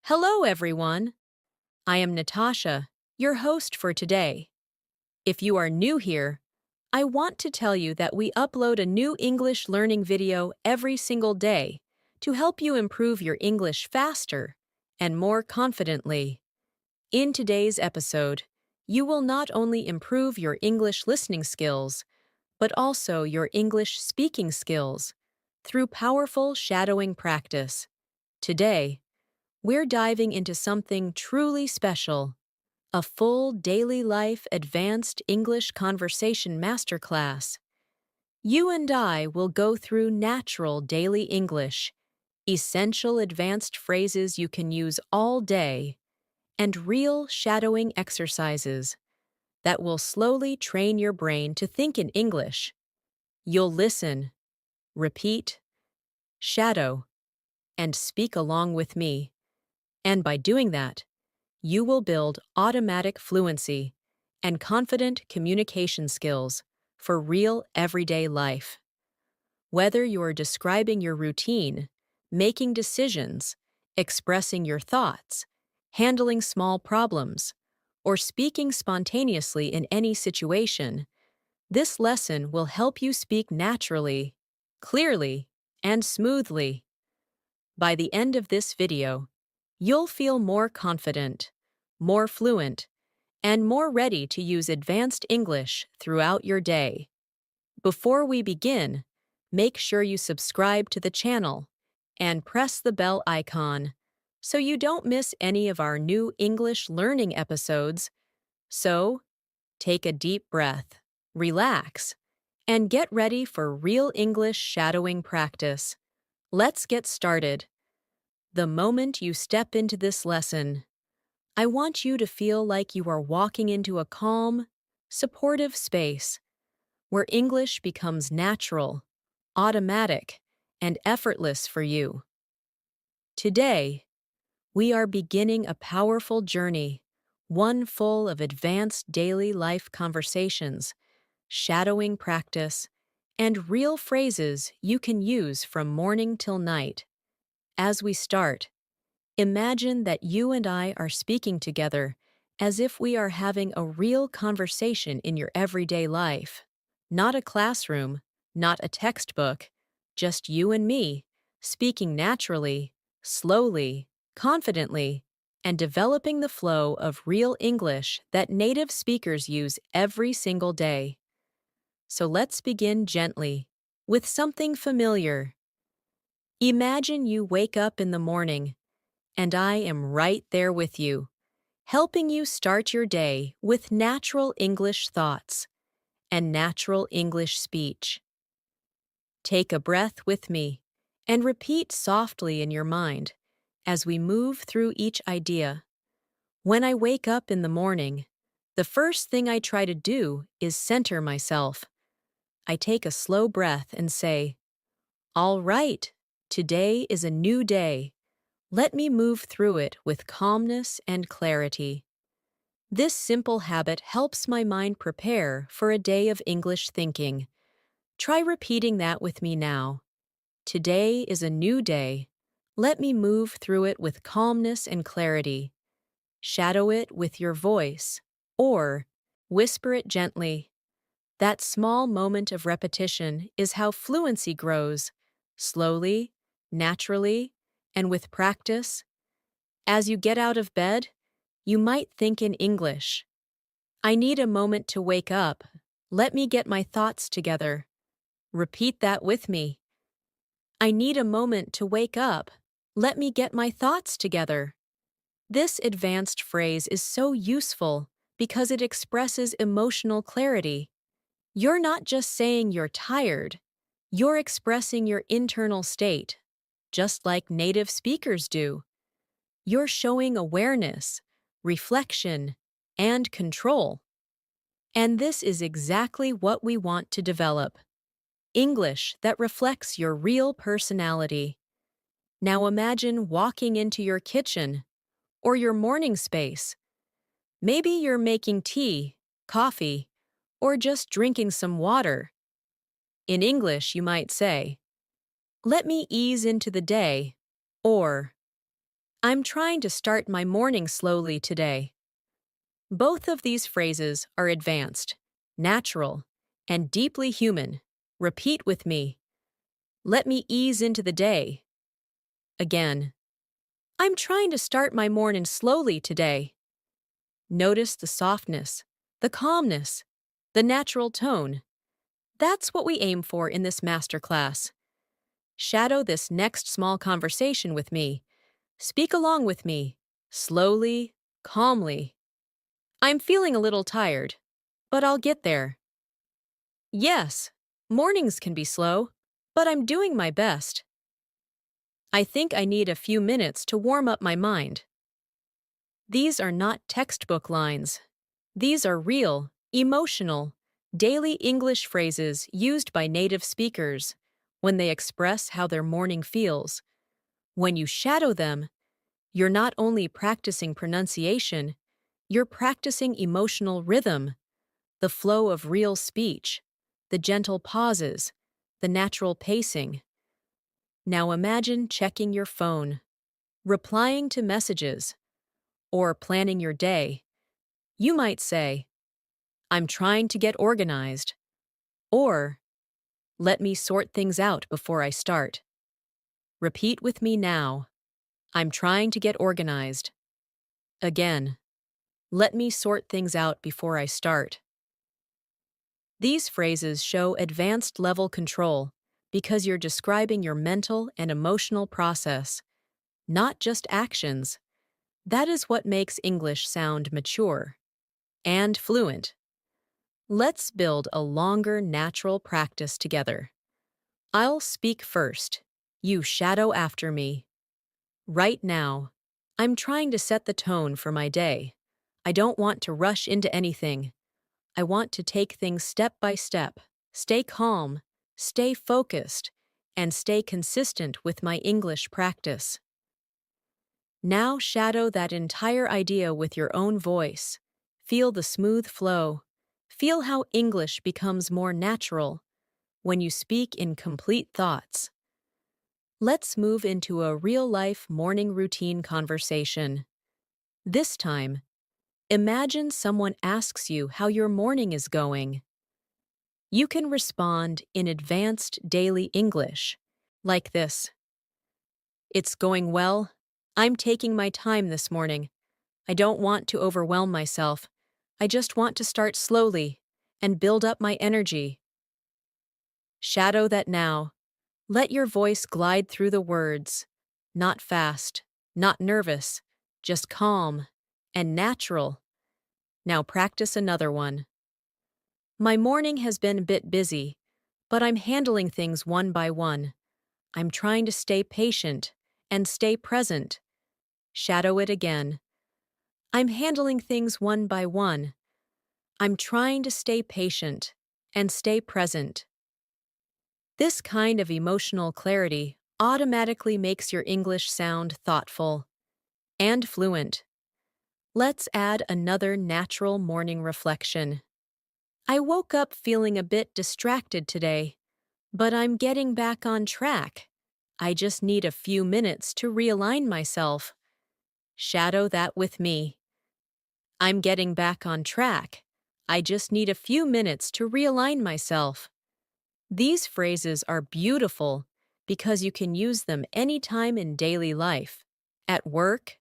Hello, everyone. I am Natasha, your host for today. If you are new here, I want to tell you that we upload a new English learning video every single day to help you improve your English faster and more confidently. In today's episode, you will not only improve your English listening skills, but also your English speaking skills through powerful shadowing practice. Today, we're diving into something truly special, a full daily life advanced English conversation masterclass. You and I will go through natural daily English, essential advanced phrases you can use all day, and real shadowing exercises that will slowly train your brain to think in English. You'll listen, repeat, shadow, and speak along with me. And by doing that, you will build automatic fluency and confident communication skills for real everyday life. Whether you're describing your routine, making decisions, expressing your thoughts, handling small problems, or speaking spontaneously in any situation, this lesson will help you speak naturally, clearly, and smoothly. By the end of this video, you'll feel more confident, more fluent, and more ready to use advanced English throughout your day. Before we begin, make sure you subscribe to the channel and press the bell icon so you don't miss any of our new English learning episodes. So, take a deep breath, relax, and get ready for real English shadowing practice. Let's get started. The moment you step into this lesson, I want you to feel like you are walking into a calm, supportive space where English becomes natural, automatic, and effortless for you. Today, we are beginning a powerful journey, one full of advanced daily life conversations, shadowing practice, and real phrases you can use from morning till night. As we start, imagine that you and I are speaking together as if we are having a real conversation in your everyday life. Not a classroom, not a textbook, just you and me, speaking naturally, slowly, confidently, and developing the flow of real English that native speakers use every single day. So let's begin gently, with something familiar. Imagine you wake up in the morning, and I am right there with you, helping you start your day with natural English thoughts and natural English speech. Take a breath with me and repeat softly in your mind as we move through each idea. When I wake up in the morning, the first thing I try to do is center myself. I take a slow breath and say, "All right, today is a new day. Let me move through it with calmness and clarity." This simple habit helps my mind prepare for a day of English thinking. Try repeating that with me now. Today is a new day. Let me move through it with calmness and clarity. Shadow it with your voice, or whisper it gently. That small moment of repetition is how fluency grows, slowly, naturally, and with practice. As you get out of bed, you might think in English. I need a moment to wake up. Let me get my thoughts together. Repeat that with me. I need a moment to wake up. Let me get my thoughts together. This advanced phrase is so useful because it expresses emotional clarity. You're not just saying you're tired, you're expressing your internal state, just like native speakers do. You're showing awareness, reflection, and control. And this is exactly what we want to develop. English that reflects your real personality. Now imagine walking into your kitchen or your morning space. Maybe you're making tea, coffee, or just drinking some water. In English, you might say, "Let me ease into the day," or I'm trying to start my morning slowly today. Both of these phrases are advanced, natural, and deeply human. Repeat with me. Let me ease into the day. Again. I'm trying to start my morning slowly today. Notice the softness, the calmness, the natural tone. That's what we aim for in this masterclass. Shadow this next small conversation with me. Speak along with me, slowly, calmly. I'm feeling a little tired, but I'll get there. Yes, mornings can be slow, but I'm doing my best. I think I need a few minutes to warm up my mind. These are not textbook lines. These are real, emotional, daily English phrases used by native speakers when they express how their morning feels. When you shadow them, you're not only practicing pronunciation, you're practicing emotional rhythm, the flow of real speech, the gentle pauses, the natural pacing. Now imagine checking your phone, replying to messages, or planning your day. You might say, I'm trying to get organized, or let me sort things out before I start. Repeat with me now. I'm trying to get organized. Again, let me sort things out before I start. These phrases show advanced level control because you're describing your mental and emotional process, not just actions. That is what makes English sound mature and fluent. Let's build a longer, natural practice together. I'll speak first. You shadow after me. Right now, I'm trying to set the tone for my day. I don't want to rush into anything. I want to take things step by step, stay calm, stay focused, and stay consistent with my English practice. Now shadow that entire idea with your own voice. Feel the smooth flow. Feel how English becomes more natural when you speak in complete thoughts. Let's move into a real-life morning routine conversation. This time, imagine someone asks you how your morning is going. You can respond in advanced daily English, like this. It's going well. I'm taking my time this morning. I don't want to overwhelm myself. I just want to start slowly and build up my energy. Shadow that now. Let your voice glide through the words. Not fast, not nervous, just calm and natural. Now practice another one. My morning has been a bit busy, but I'm handling things one by one. I'm trying to stay patient and stay present. Shadow it again. I'm handling things one by one. I'm trying to stay patient and stay present. This kind of emotional clarity automatically makes your English sound thoughtful and fluent. Let's add another natural morning reflection. I woke up feeling a bit distracted today, but I'm getting back on track. I just need a few minutes to realign myself. Shadow that with me. I'm getting back on track. I just need a few minutes to realign myself. These phrases are beautiful because you can use them anytime in daily life, at work,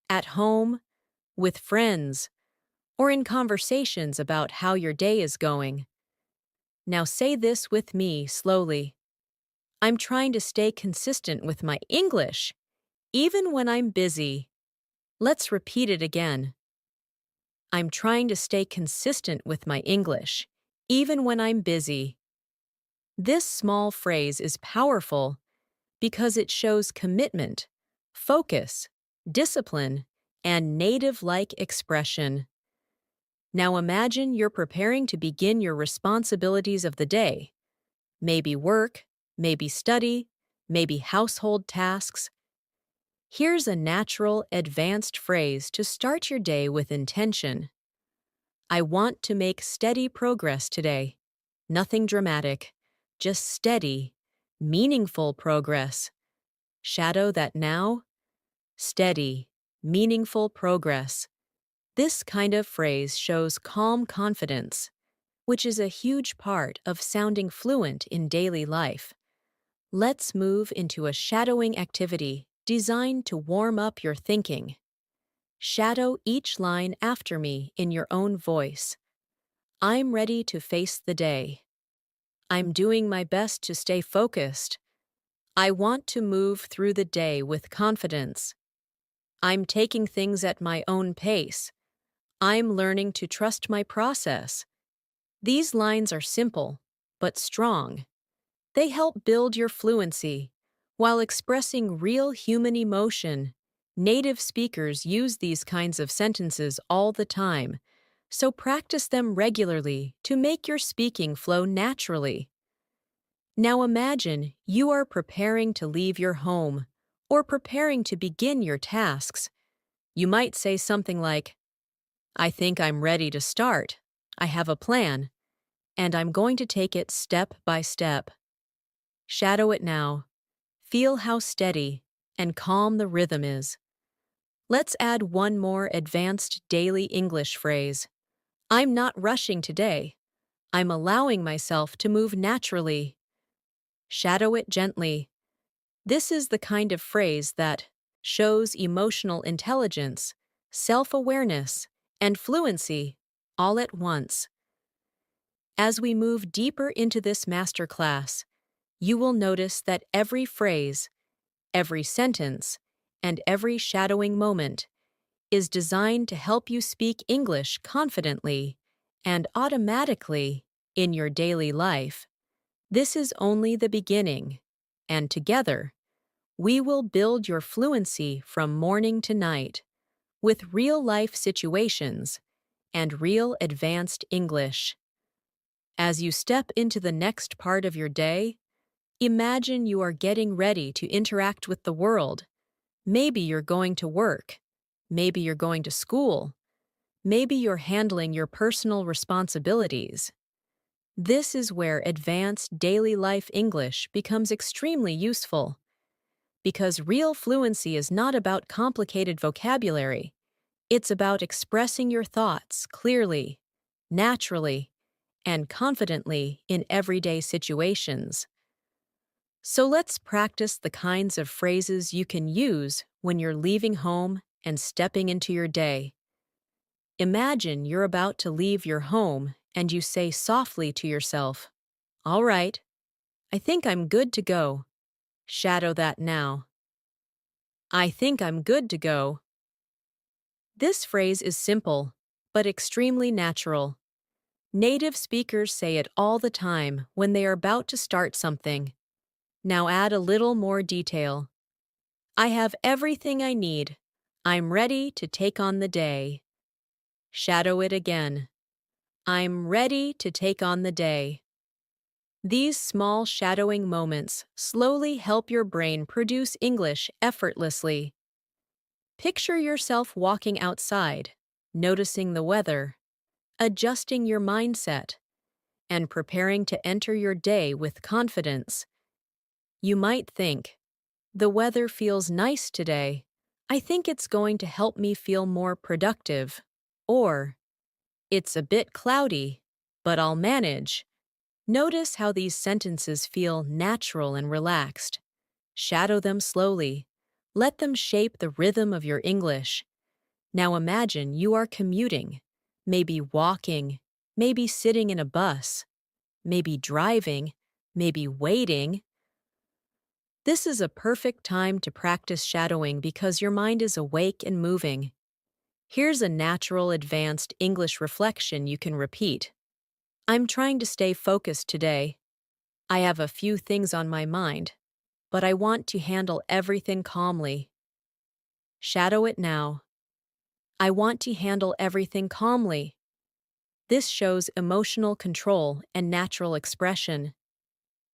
at home, with friends, or in conversations about how your day is going. Now say this with me slowly. I'm trying to stay consistent with my English, even when I'm busy. Let's repeat it again. I'm trying to stay consistent with my English, even when I'm busy. This small phrase is powerful because it shows commitment, focus, discipline, and native-like expression. Now imagine you're preparing to begin your responsibilities of the day. Maybe work, maybe study, maybe household tasks. Here's a natural, advanced phrase to start your day with intention. I want to make steady progress today. Nothing dramatic, just steady, meaningful progress. Shadow that now. steady, meaningful progress. This kind of phrase shows calm confidence, which is a huge part of sounding fluent in daily life. Let's move into a shadowing activity designed to warm up your thinking. Shadow each line after me in your own voice. I'm ready to face the day. I'm doing my best to stay focused. I want to move through the day with confidence. I'm taking things at my own pace. I'm learning to trust my process. These lines are simple, but strong. They help build your fluency while expressing real human emotion. Native speakers use these kinds of sentences all the time, so practice them regularly to make your speaking flow naturally. Now imagine you are preparing to leave your home or preparing to begin your tasks. You might say something like, I think I'm ready to start. I have a plan, and I'm going to take it step by step. Shadow it now. Feel how steady and calm the rhythm is. Let's add one more advanced daily English phrase. I'm not rushing today. I'm allowing myself to move naturally. Shadow it gently. This is the kind of phrase that shows emotional intelligence, self-awareness, and fluency all at once. As we move deeper into this masterclass, you will notice that every phrase, every sentence, and every shadowing moment is designed to help you speak English confidently and automatically in your daily life. This is only the beginning, and together, we will build your fluency from morning to night with real-life situations and real advanced English. As you step into the next part of your day, imagine you are getting ready to interact with the world. Maybe you're going to work. Maybe you're going to school. Maybe you're handling your personal responsibilities. This is where advanced daily life English becomes extremely useful. Because real fluency is not about complicated vocabulary. It's about expressing your thoughts clearly, naturally, and confidently in everyday situations. So let's practice the kinds of phrases you can use when you're leaving home and stepping into your day. Imagine you're about to leave your home and you say softly to yourself, All right, I think I'm good to go. Shadow that now. I think I'm good to go. This phrase is simple, but extremely natural. Native speakers say it all the time when they are about to start something. Now add a little more detail. I have everything I need. I'm ready to take on the day. Shadow it again. I'm ready to take on the day. These small shadowing moments slowly help your brain produce English effortlessly. Picture yourself walking outside, noticing the weather, adjusting your mindset, and preparing to enter your day with confidence. You might think, the weather feels nice today. I think it's going to help me feel more productive. Or, it's a bit cloudy, but I'll manage. Notice how these sentences feel natural and relaxed. Shadow them slowly. Let them shape the rhythm of your English. Now imagine you are commuting, maybe walking, maybe sitting in a bus, maybe driving, maybe waiting. This is a perfect time to practice shadowing because your mind is awake and moving. Here's a natural advanced English reflection you can repeat. I'm trying to stay focused today. I have a few things on my mind, but I want to handle everything calmly. Shadow it now. I want to handle everything calmly. This shows emotional control and natural expression.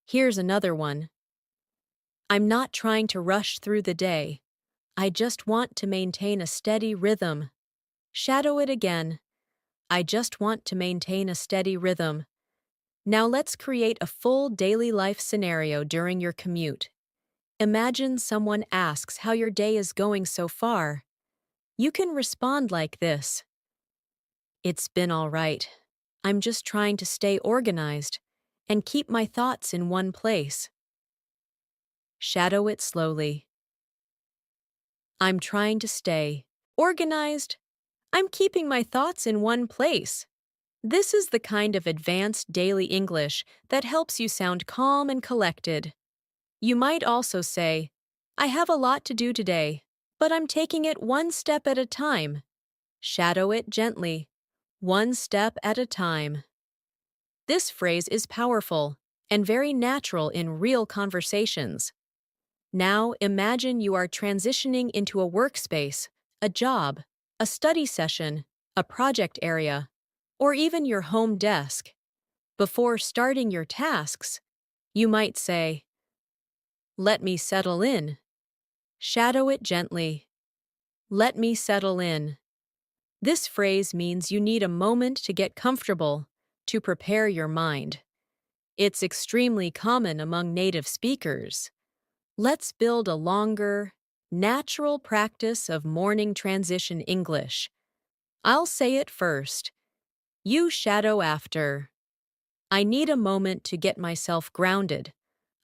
Here's another one. I'm not trying to rush through the day. I just want to maintain a steady rhythm. Shadow it again. I just want to maintain a steady rhythm. Now let's create a full daily life scenario during your commute. Imagine someone asks how your day is going so far. You can respond like this: "It's been all right. I'm just trying to stay organized and keep my thoughts in one place." Shadow it slowly. I'm trying to stay organized. I'm keeping my thoughts in one place. This is the kind of advanced daily English that helps you sound calm and collected. You might also say, "I have a lot to do today, but I'm taking it one step at a time." Shadow it gently, one step at a time. This phrase is powerful and very natural in real conversations. Now imagine you are transitioning into a workspace, a job, a study session, a project area, or even your home desk. Before starting your tasks, you might say, "Let me settle in." Shadow it gently. Let me settle in. This phrase means you need a moment to get comfortable, to prepare your mind. It's extremely common among native speakers. Let's build a longer, natural practice of morning transition English. I'll say it first. You shadow after. I need a moment to get myself grounded.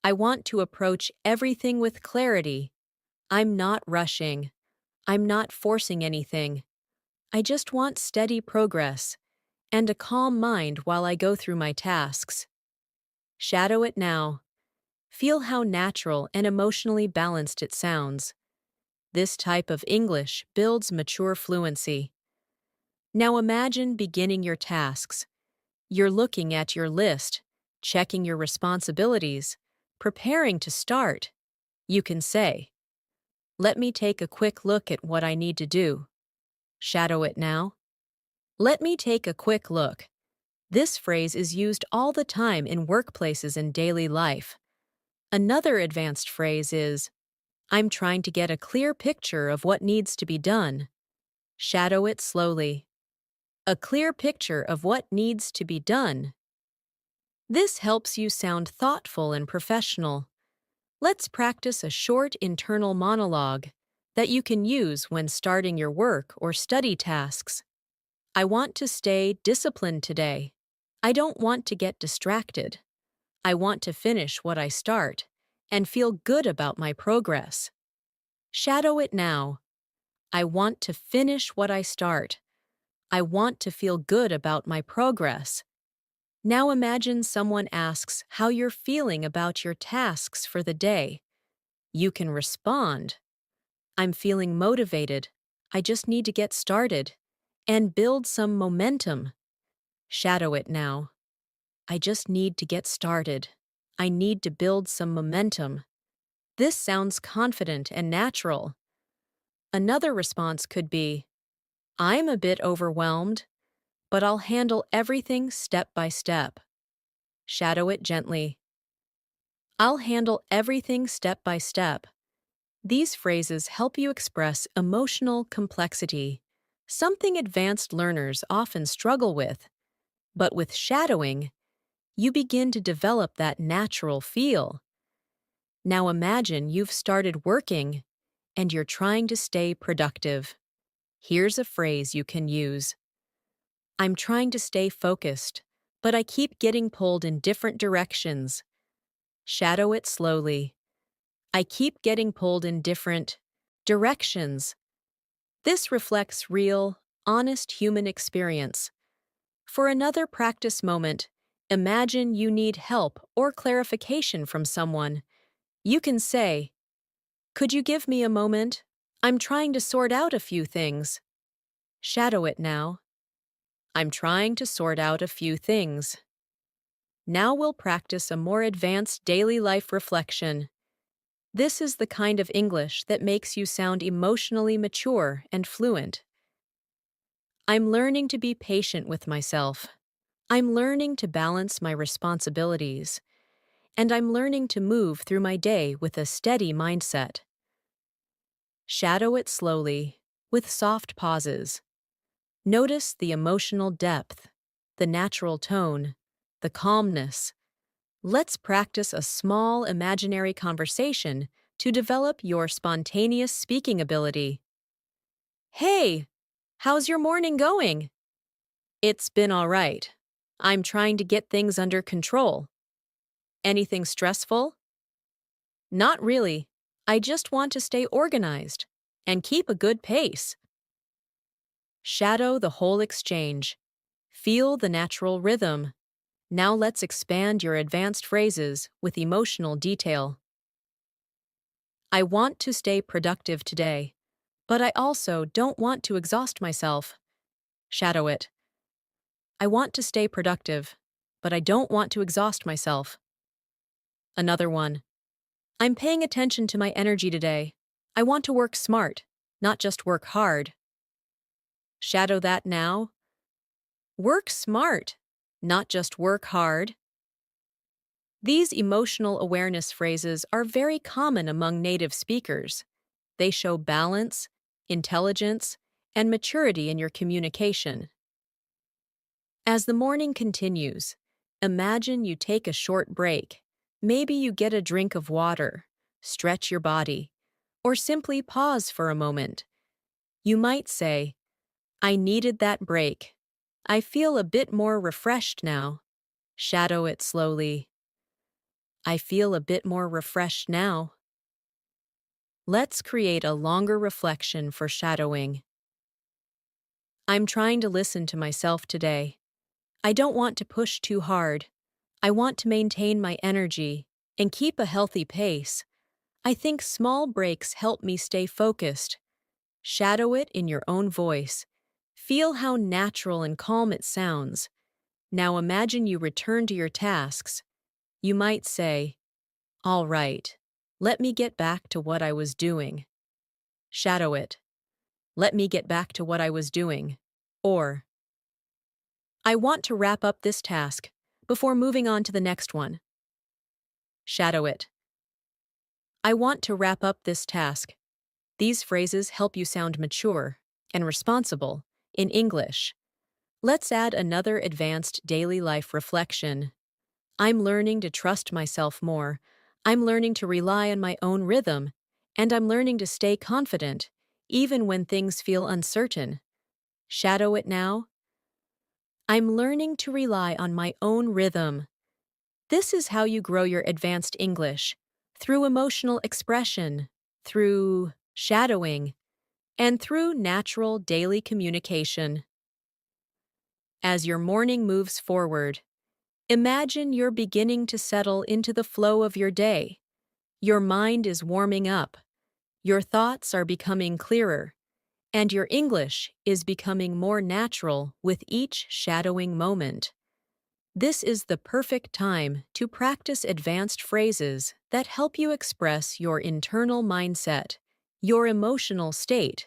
I want to approach everything with clarity. I'm not rushing. I'm not forcing anything. I just want steady progress and a calm mind while I go through my tasks. Shadow it now. Feel how natural and emotionally balanced it sounds. This type of English builds mature fluency. Now imagine beginning your tasks. You're looking at your list, checking your responsibilities, preparing to start. You can say, "Let me take a quick look at what I need to do." Shadow it now. Let me take a quick look. This phrase is used all the time in workplaces and daily life. Another advanced phrase is, "I'm trying to get a clear picture of what needs to be done." Shadow it slowly. A clear picture of what needs to be done. This helps you sound thoughtful and professional. Let's practice a short internal monologue that you can use when starting your work or study tasks. I want to stay disciplined today. I don't want to get distracted. I want to finish what I start and feel good about my progress. Shadow it now. I want to finish what I start. I want to feel good about my progress. Now imagine someone asks how you're feeling about your tasks for the day. You can respond, "I'm feeling motivated. I just need to get started and build some momentum." Shadow it now. I just need to get started. I need to build some momentum. This sounds confident and natural. Another response could be, "I'm a bit overwhelmed, but I'll handle everything step by step." Shadow it gently. I'll handle everything step by step. These phrases help you express emotional complexity, something advanced learners often struggle with. But with shadowing, you begin to develop that natural feel. Now imagine you've started working and you're trying to stay productive. Here's a phrase you can use. I'm trying to stay focused, but I keep getting pulled in different directions. Shadow it slowly. I keep getting pulled in different directions. This reflects real, honest human experience. For another practice moment, imagine you need help or clarification from someone. You can say, "Could you give me a moment? I'm trying to sort out a few things." Shadow it now. I'm trying to sort out a few things. Now we'll practice a more advanced daily life reflection. This is the kind of English that makes you sound emotionally mature and fluent. I'm learning to be patient with myself. I'm learning to balance my responsibilities. And I'm learning to move through my day with a steady mindset. Shadow it slowly, with soft pauses. Notice the emotional depth, the natural tone, the calmness. Let's practice a small imaginary conversation to develop your spontaneous speaking ability. Hey, how's your morning going? It's been all right. I'm trying to get things under control. Anything stressful? Not really. I just want to stay organized and keep a good pace. Shadow the whole exchange. Feel the natural rhythm. Now let's expand your advanced phrases with emotional detail. I want to stay productive today, but I also don't want to exhaust myself. Shadow it. I want to stay productive, but I don't want to exhaust myself. Another one. I'm paying attention to my energy today. I want to work smart, not just work hard. Shadow that now. Work smart, not just work hard. These emotional awareness phrases are very common among native speakers. They show balance, intelligence, and maturity in your communication. As the morning continues, imagine you take a short break. Maybe you get a drink of water, stretch your body, or simply pause for a moment. You might say, I needed that break. I feel a bit more refreshed now. Shadow it slowly. I feel a bit more refreshed now. Let's create a longer reflection for shadowing. I'm trying to listen to myself today. I don't want to push too hard. I want to maintain my energy and keep a healthy pace. I think small breaks help me stay focused. Shadow it in your own voice. Feel how natural and calm it sounds. Now imagine you return to your tasks. You might say, all right, let me get back to what I was doing. Shadow it. Let me get back to what I was doing. Or, I want to wrap up this task before moving on to the next one. Shadow it. I want to wrap up this task. These phrases help you sound mature and responsible in English. Let's add another advanced daily life reflection. I'm learning to trust myself more. I'm learning to rely on my own rhythm. And I'm learning to stay confident, even when things feel uncertain. Shadow it now. I'm learning to rely on my own rhythm. This is how you grow your advanced English, through emotional expression, through shadowing, and through natural daily communication. As your morning moves forward, imagine you're beginning to settle into the flow of your day. Your mind is warming up, your thoughts are becoming clearer, and your English is becoming more natural with each shadowing moment. This is the perfect time to practice advanced phrases that help you express your internal mindset, your emotional state,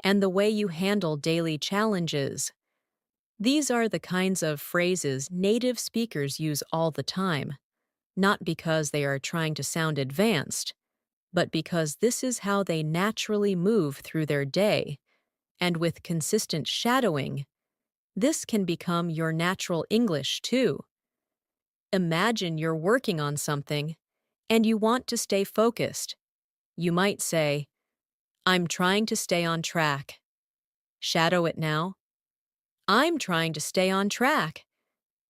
and the way you handle daily challenges. These are the kinds of phrases native speakers use all the time, not because they are trying to sound advanced, but because this is how they naturally move through their day. And with consistent shadowing, this can become your natural English too. Imagine you're working on something and you want to stay focused. You might say, I'm trying to stay on track. Shadow it now. I'm trying to stay on track.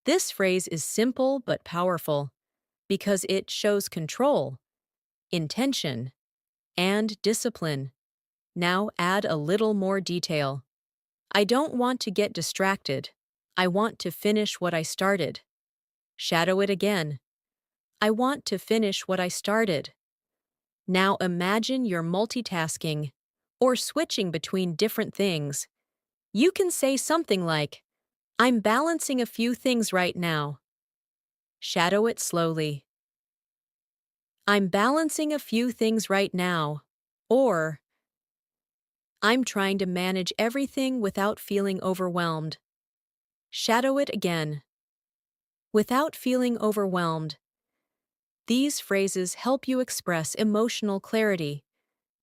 This phrase is simple but powerful because it shows control, intention, and discipline. Now add a little more detail. I don't want to get distracted. I want to finish what I started. Shadow it again. I want to finish what I started. Now imagine you're multitasking or switching between different things. You can say something like, I'm balancing a few things right now. Shadow it slowly. I'm balancing a few things right now. Or, I'm trying to manage everything without feeling overwhelmed. Shadow it again. Without feeling overwhelmed. These phrases help you express emotional clarity.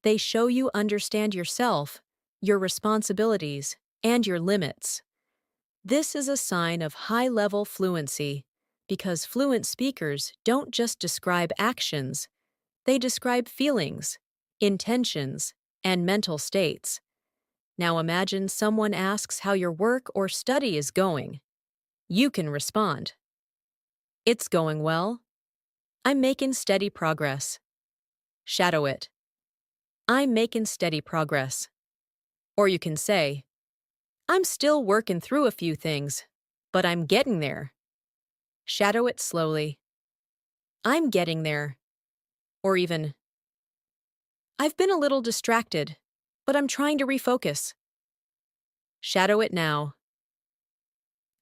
They show you understand yourself, your responsibilities, and your limits. This is a sign of high-level fluency because fluent speakers don't just describe actions, They describe feelings, intentions, and mental states. Now imagine someone asks how your work or study is going. You can respond, "It's going well. I'm making steady progress." Shadow it. "I'm making steady progress." Or you can say, "I'm still working through a few things, but I'm getting there." Shadow it slowly. "I'm getting there." Or even, "I've been a little distracted, but I'm trying to refocus." Shadow it now.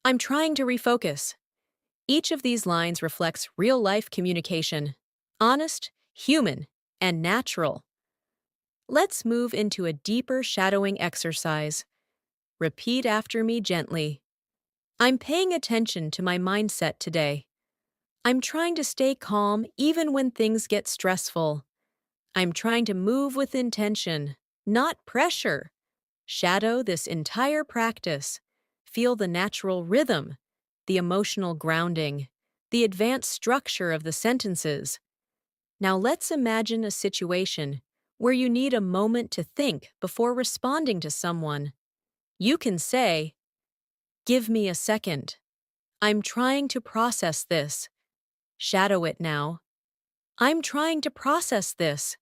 "I'm trying to refocus." Each of these lines reflects real-life communication, honest, human, and natural. Let's move into a deeper shadowing exercise. Repeat after me gently. I'm paying attention to my mindset today. I'm trying to stay calm even when things get stressful. I'm trying to move with intention, not pressure. Shadow this entire practice. Feel the natural rhythm, the emotional grounding, the advanced structure of the sentences. Now let's imagine a situation where you need a moment to think before responding to someone. You can say, "Give me a second. I'm trying to process this." Shadow it now. "I'm trying to process this."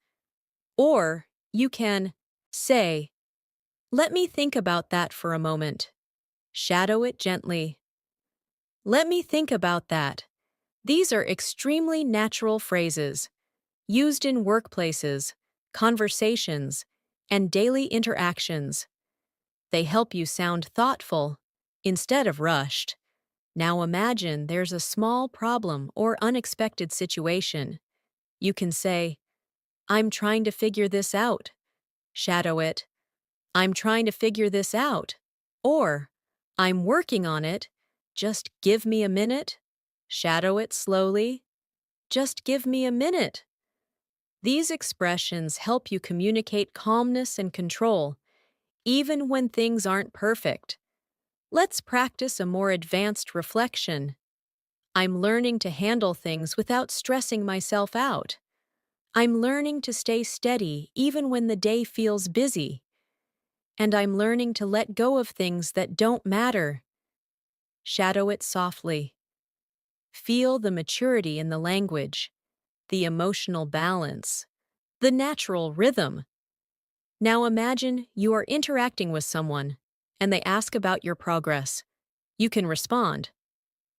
Or you can say, "Let me think about that for a moment." Shadow it gently. "Let me think about that." These are extremely natural phrases, used in workplaces, conversations, and daily interactions. They help you sound thoughtful instead of rushed. Now imagine there's a small problem or unexpected situation. You can say, "I'm trying to figure this out." Shadow it. "I'm trying to figure this out." Or, "I'm working on it. Just give me a minute." Shadow it slowly. "Just give me a minute." These expressions help you communicate calmness and control, even when things aren't perfect. Let's practice a more advanced reflection. I'm learning to handle things without stressing myself out. I'm learning to stay steady even when the day feels busy. And I'm learning to let go of things that don't matter. Shadow it softly. Feel the maturity in the language, the emotional balance, the natural rhythm. Now imagine you are interacting with someone, and they ask about your progress. You can respond,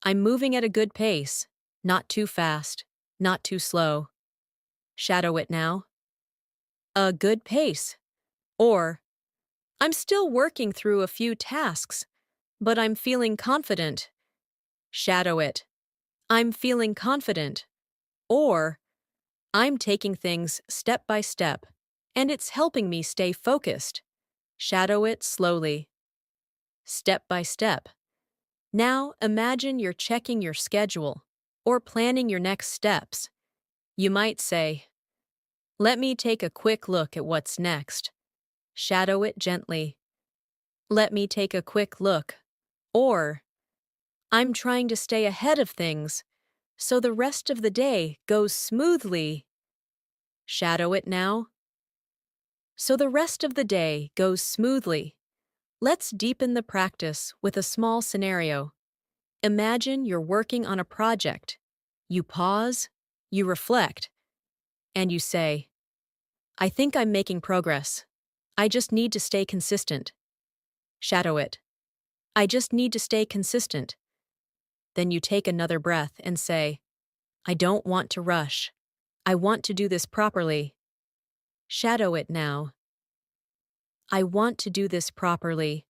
"I'm moving at a good pace, not too fast, not too slow." Shadow it now. "A good pace." Or, "I'm still working through a few tasks, but I'm feeling confident." Shadow it. "I'm feeling confident." Or, "I'm taking things step by step, and it's helping me stay focused." Shadow it slowly. Step by step. Now imagine you're checking your schedule or planning your next steps. You might say, "Let me take a quick look at what's next." Shadow it gently. "Let me take a quick look." Or, "I'm trying to stay ahead of things so the rest of the day goes smoothly." Shadow it now. So the rest of the day goes smoothly. Let's deepen the practice with a small scenario. Imagine you're working on a project. You pause, you reflect, and you say, "I think I'm making progress. I just need to stay consistent." Shadow it. "I just need to stay consistent." Then you take another breath and say, "I don't want to rush. I want to do this properly." Shadow it now. "I want to do this properly."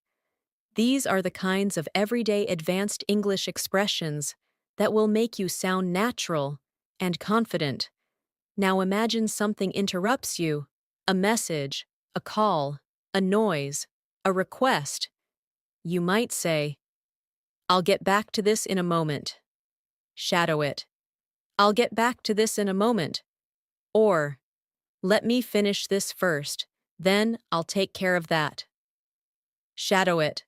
These are the kinds of everyday advanced English expressions that will make you sound natural and confident. Now imagine something interrupts you, a message, a call, a noise, a request. You might say, "I'll get back to this in a moment." Shadow it. "I'll get back to this in a moment." Or, "Let me finish this first, then I'll take care of that." Shadow it.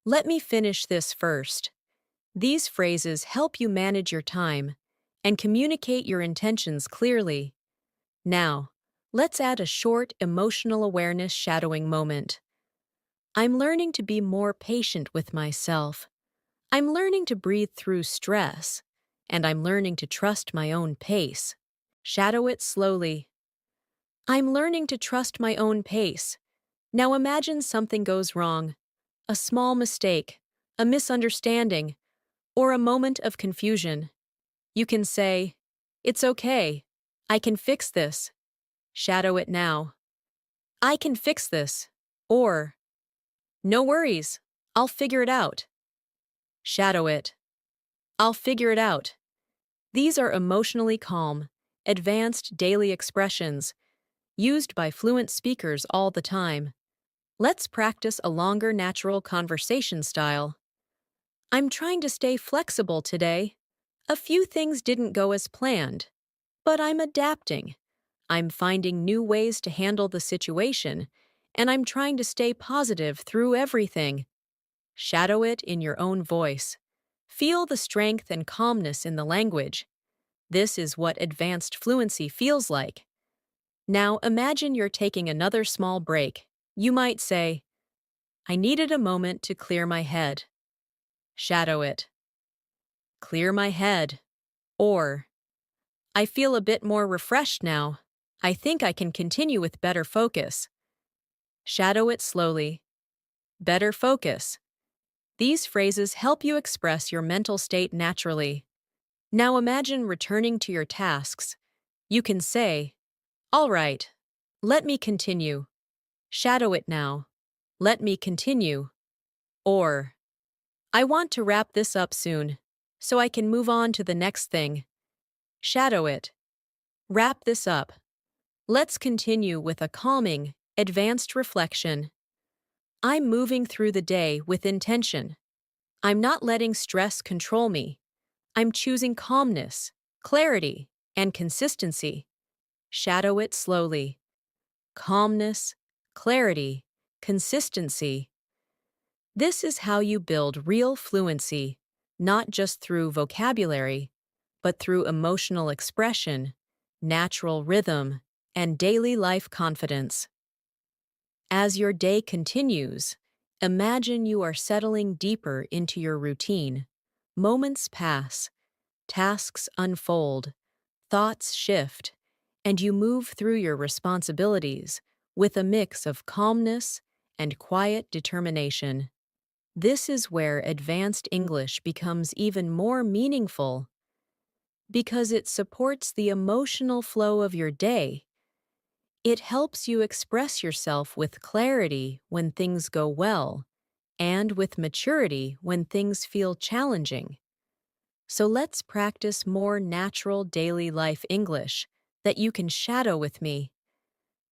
"Let me finish this first." These phrases help you manage your time and communicate your intentions clearly. Now, let's add a short emotional awareness shadowing moment. I'm learning to be more patient with myself. I'm learning to breathe through stress, and I'm learning to trust my own pace. Shadow it slowly. I'm learning to trust my own pace. Now imagine something goes wrong, a small mistake, a misunderstanding, or a moment of confusion. You can say, "It's okay. I can fix this." Shadow it now. "I can fix this." Or, "No worries. I'll figure it out." Shadow it. "I'll figure it out." These are emotionally calm, advanced daily expressions used by fluent speakers all the time. Let's practice a longer natural conversation style. I'm trying to stay flexible today. A few things didn't go as planned, but I'm adapting. I'm finding new ways to handle the situation, and I'm trying to stay positive through everything. Shadow it in your own voice. Feel the strength and calmness in the language. This is what advanced fluency feels like. Now imagine you're taking another small break. You might say, "I needed a moment to clear my head." Shadow it. "Clear my head." Or, "I feel a bit more refreshed now. I think I can continue with better focus." Shadow it slowly. Better focus. These phrases help you express your mental state naturally. Now imagine returning to your tasks. You can say, "All right, let me continue." Shadow it now. "Let me continue." Or, "I want to wrap this up soon, so I can move on to the next thing." Shadow it. "Wrap this up." Let's continue with a calming, advanced reflection. I'm moving through the day with intention. I'm not letting stress control me. I'm choosing calmness, clarity, and consistency. Shadow it slowly. Calmness, clarity, consistency. This is how you build real fluency, not just through vocabulary, but through emotional expression, natural rhythm, and daily life confidence. As your day continues, imagine you are settling deeper into your routine. Moments pass, tasks unfold, thoughts shift, and you move through your responsibilities with a mix of calmness and quiet determination. This is where advanced English becomes even more meaningful because it supports the emotional flow of your day. It helps you express yourself with clarity when things go well and with maturity when things feel challenging. So let's practice more natural daily life English that you can shadow with me.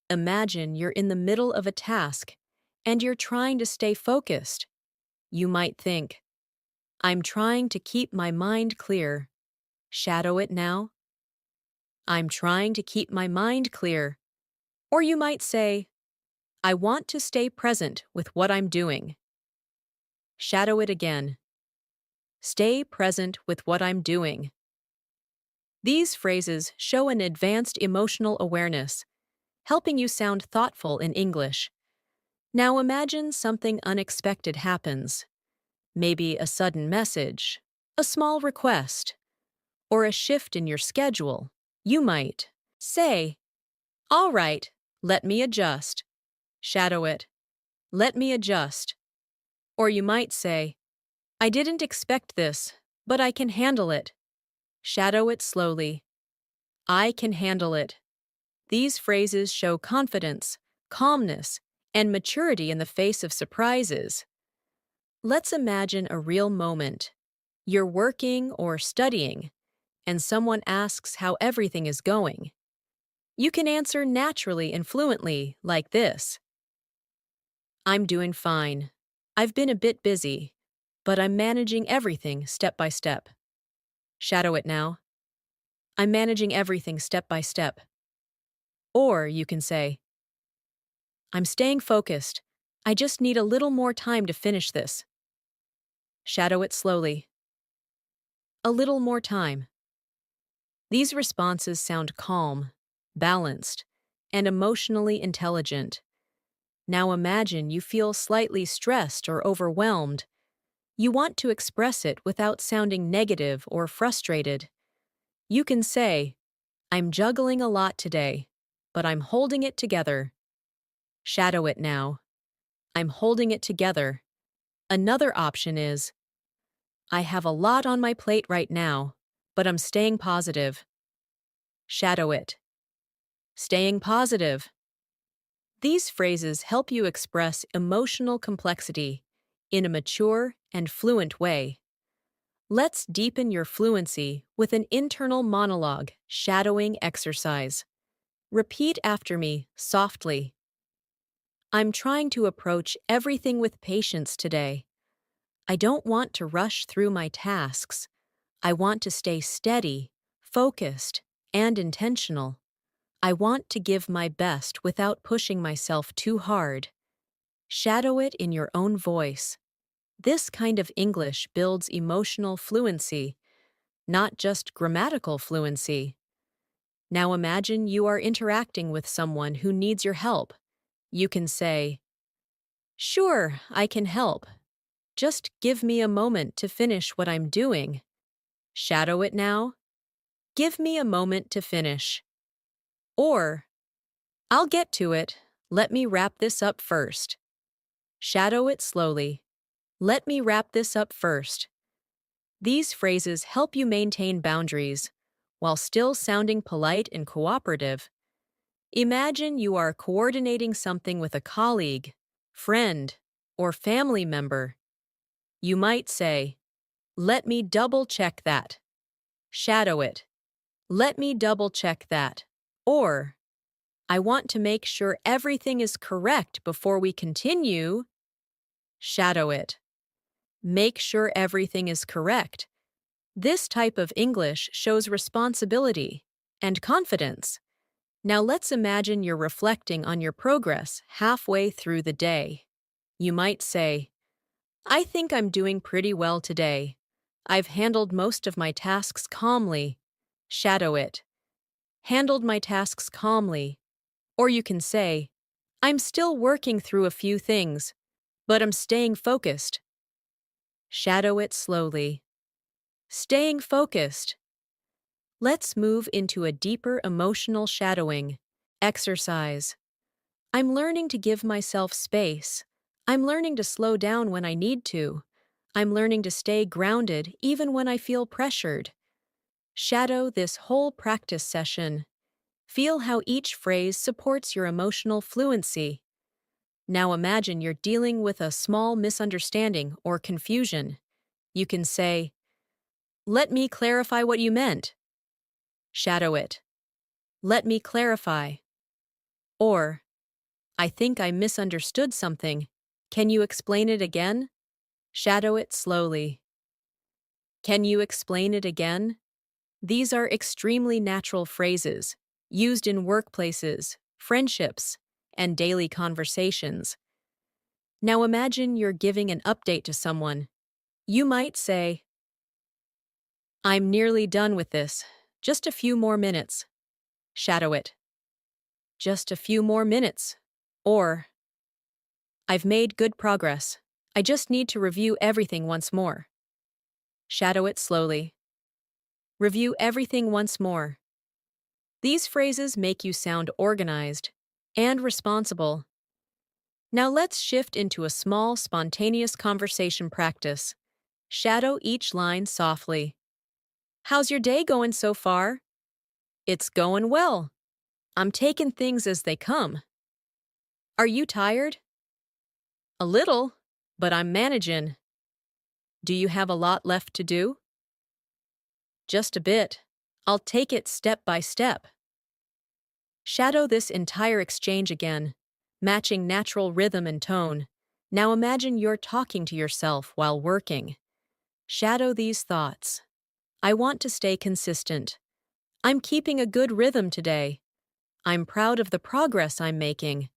Imagine you're in the middle of a task and you're trying to stay focused. You might think, "I'm trying to keep my mind clear." Shadow it now. "I'm trying to keep my mind clear." Or you might say, "I want to stay present with what I'm doing." Shadow it again. "Stay present with what I'm doing." These phrases show an advanced emotional awareness, helping you sound thoughtful in English. Now imagine something unexpected happens. Maybe a sudden message, a small request, or a shift in your schedule. You might say, "All right, let me adjust." Shadow it. "Let me adjust." Or you might say, "I didn't expect this, but I can handle it." Shadow it slowly. "I can handle it." These phrases show confidence, calmness, and maturity in the face of surprises. Let's imagine a real moment. You're working or studying, and someone asks how everything is going. You can answer naturally and fluently like this: "I'm doing fine. I've been a bit busy, but I'm managing everything step by step." Shadow it now. "I'm managing everything step by step." Or you can say, "I'm staying focused. I just need a little more time to finish this." Shadow it slowly. "A little more time." These responses sound calm, balanced, and emotionally intelligent. Now imagine you feel slightly stressed or overwhelmed. You want to express it without sounding negative or frustrated. You can say, I'm juggling a lot today, but I'm holding it together. Shadow it now. I'm holding it together. Another option is, I have a lot on my plate right now, but I'm staying positive. Shadow it. Staying positive. These phrases help you express emotional complexity in a mature and fluent way. Let's deepen your fluency with an internal monologue shadowing exercise. Repeat after me softly. I'm trying to approach everything with patience today. I don't want to rush through my tasks. I want to stay steady, focused, and intentional. I want to give my best without pushing myself too hard. Shadow it in your own voice. This kind of English builds emotional fluency, not just grammatical fluency. Now imagine you are interacting with someone who needs your help. You can say, Sure, I can help. Just give me a moment to finish what I'm doing. Shadow it now. Give me a moment to finish. Or, I'll get to it. Let me wrap this up first. Shadow it slowly. Let me wrap this up first. These phrases help you maintain boundaries while still sounding polite and cooperative. Imagine you are coordinating something with a colleague, friend, or family member. You might say, Let me double check that. Shadow it. Let me double check that. Or, I want to make sure everything is correct before we continue. Shadow it. Make sure everything is correct. This type of English shows responsibility and confidence. Now let's imagine you're reflecting on your progress halfway through the day. You might say, I think I'm doing pretty well today. I've handled most of my tasks calmly. Shadow it. Handled my tasks calmly. Or you can say, I'm still working through a few things, but I'm staying focused. Shadow it slowly. Staying focused. Let's move into a deeper emotional shadowing exercise. I'm learning to give myself space. I'm learning to slow down when I need to. I'm learning to stay grounded even when I feel pressured. Shadow this whole practice session. Feel how each phrase supports your emotional fluency. Now imagine you're dealing with a small misunderstanding or confusion. You can say, Let me clarify what you meant. Shadow it. Let me clarify. Or, I think I misunderstood something. Can you explain it again? Shadow it slowly. Can you explain it again? These are extremely natural phrases, used in workplaces, friendships, and daily conversations. Now imagine you're giving an update to someone. You might say, I'm nearly done with this. Just a few more minutes. Shadow it. Just a few more minutes. Or, I've made good progress. I just need to review everything once more. Shadow it slowly. Review everything once more. These phrases make you sound organized and responsible. Now let's shift into a small, spontaneous conversation practice. Shadow each line softly. How's your day going so far? It's going well. I'm taking things as they come. Are you tired? A little, but I'm managing. Do you have a lot left to do? Just a bit. I'll take it step by step. Shadow this entire exchange again, matching natural rhythm and tone. Now imagine you're talking to yourself while working. Shadow these thoughts. I want to stay consistent. I'm keeping a good rhythm today. I'm proud of the progress I'm making.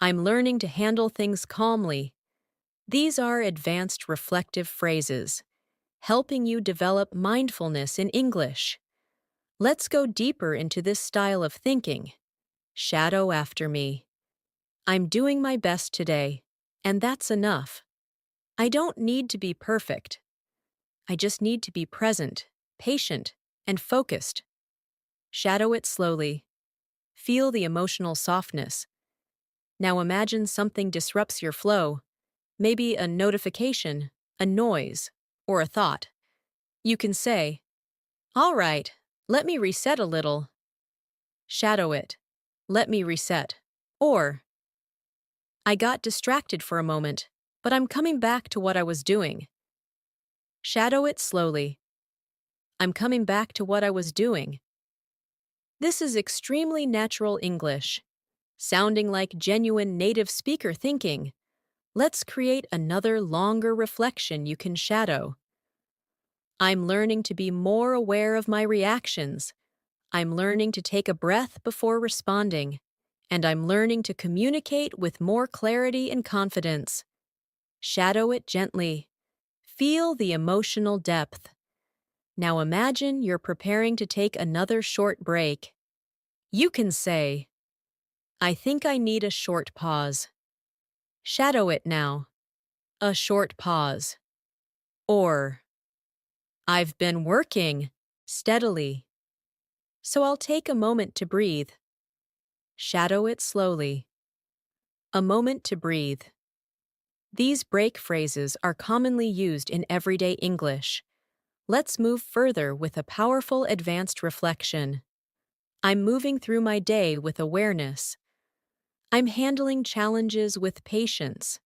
I'm learning to handle things calmly. These are advanced reflective phrases, helping you develop mindfulness in English. Let's go deeper into this style of thinking. Shadow after me. I'm doing my best today, and that's enough. I don't need to be perfect. I just need to be present, patient, and focused. Shadow it slowly. Feel the emotional softness. Now imagine something disrupts your flow, maybe a notification, a noise, or a thought. You can say, "All right, let me reset a little." Shadow it. Let me reset. Or, I got distracted for a moment, but I'm coming back to what I was doing. Shadow it slowly. I'm coming back to what I was doing. This is extremely natural English, sounding like genuine native speaker thinking. Let's create another longer reflection you can shadow. I'm learning to be more aware of my reactions. I'm learning to take a breath before responding. And I'm learning to communicate with more clarity and confidence. Shadow it gently. Feel the emotional depth. Now imagine you're preparing to take another short break. You can say, "I think I need a short pause." Shadow it now. A short pause. Or, "I've been working steadily, so I'll take a moment to breathe." Shadow it slowly. A moment to breathe. These break phrases are commonly used in everyday English. Let's move further with a powerful advanced reflection. I'm moving through my day with awareness. I'm handling challenges with patience,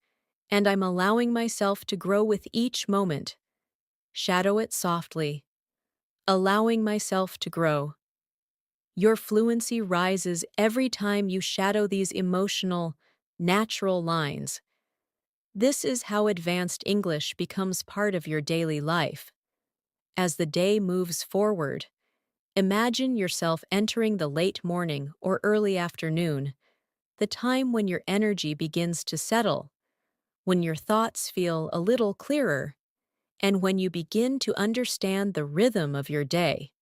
and I'm allowing myself to grow with each moment. Shadow it softly. Allowing myself to grow. Your fluency rises every time you shadow these emotional, natural lines. This is how advanced English becomes part of your daily life. As the day moves forward, imagine yourself entering the late morning or early afternoon, the time when your energy begins to settle, when your thoughts feel a little clearer, and when you begin to understand the rhythm of your day.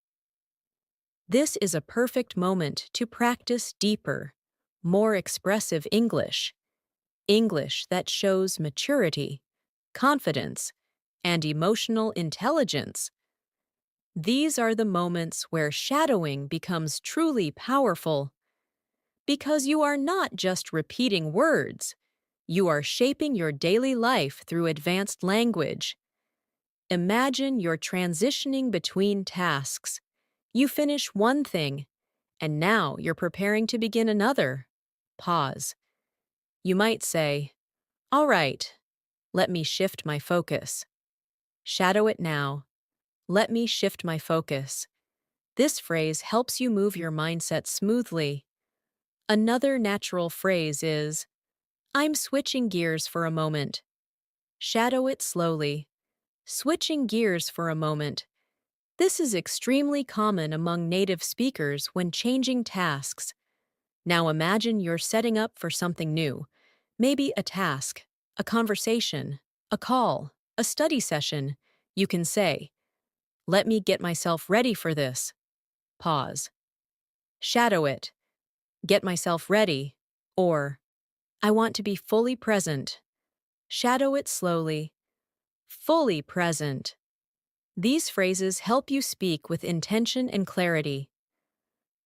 This is a perfect moment to practice deeper, more expressive English, English that shows maturity, confidence, and emotional intelligence. These are the moments where shadowing becomes truly powerful, because you are not just repeating words, you are shaping your daily life through advanced language. Imagine you're transitioning between tasks. You finish one thing, and now you're preparing to begin another. Pause. You might say, "All right, let me shift my focus." Shadow it now. Let me shift my focus. This phrase helps you move your mindset smoothly. Another natural phrase is, "I'm switching gears for a moment." Shadow it slowly. Switching gears for a moment. This is extremely common among native speakers when changing tasks. Now imagine you're setting up for something new. Maybe a task, a conversation, a call, a study session. You can say, "Let me get myself ready for this." Pause. Shadow it. Get myself ready. Or, "I want to be fully present." Shadow it slowly. Fully present. These phrases help you speak with intention and clarity.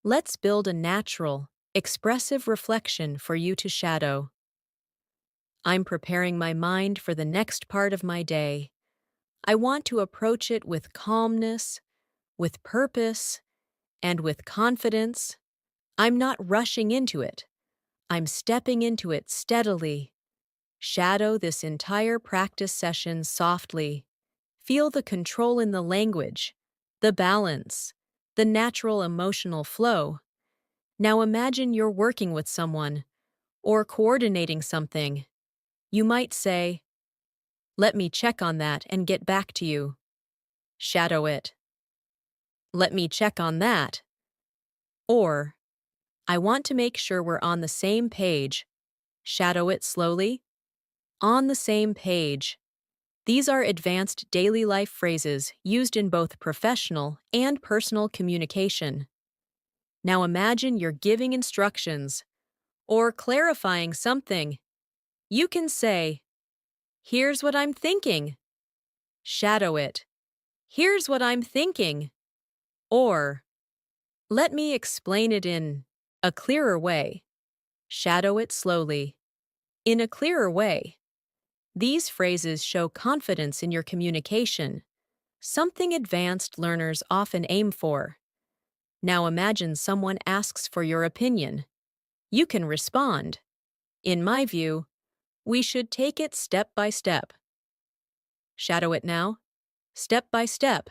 Let's build a natural, expressive reflection for you to shadow. I'm preparing my mind for the next part of my day. I want to approach it with calmness, with purpose, and with confidence. I'm not rushing into it. I'm stepping into it steadily. Shadow this entire practice session softly. Feel the control in the language, the balance, the natural emotional flow. Now imagine you're working with someone or coordinating something. You might say, "Let me check on that and get back to you." Shadow it. "Let me check on that." Or, "I want to make sure we're on the same page." Shadow it slowly. On the same page. These are advanced daily life phrases used in both professional and personal communication. Now imagine you're giving instructions or clarifying something. You can say, "Here's what I'm thinking." Shadow it. "Here's what I'm thinking." Or, "Let me explain it in a clearer way." Shadow it slowly. In a clearer way. These phrases show confidence in your communication, something advanced learners often aim for. Now imagine someone asks for your opinion. You can respond, "In my view, we should take it step by step." Shadow it now. Step by step.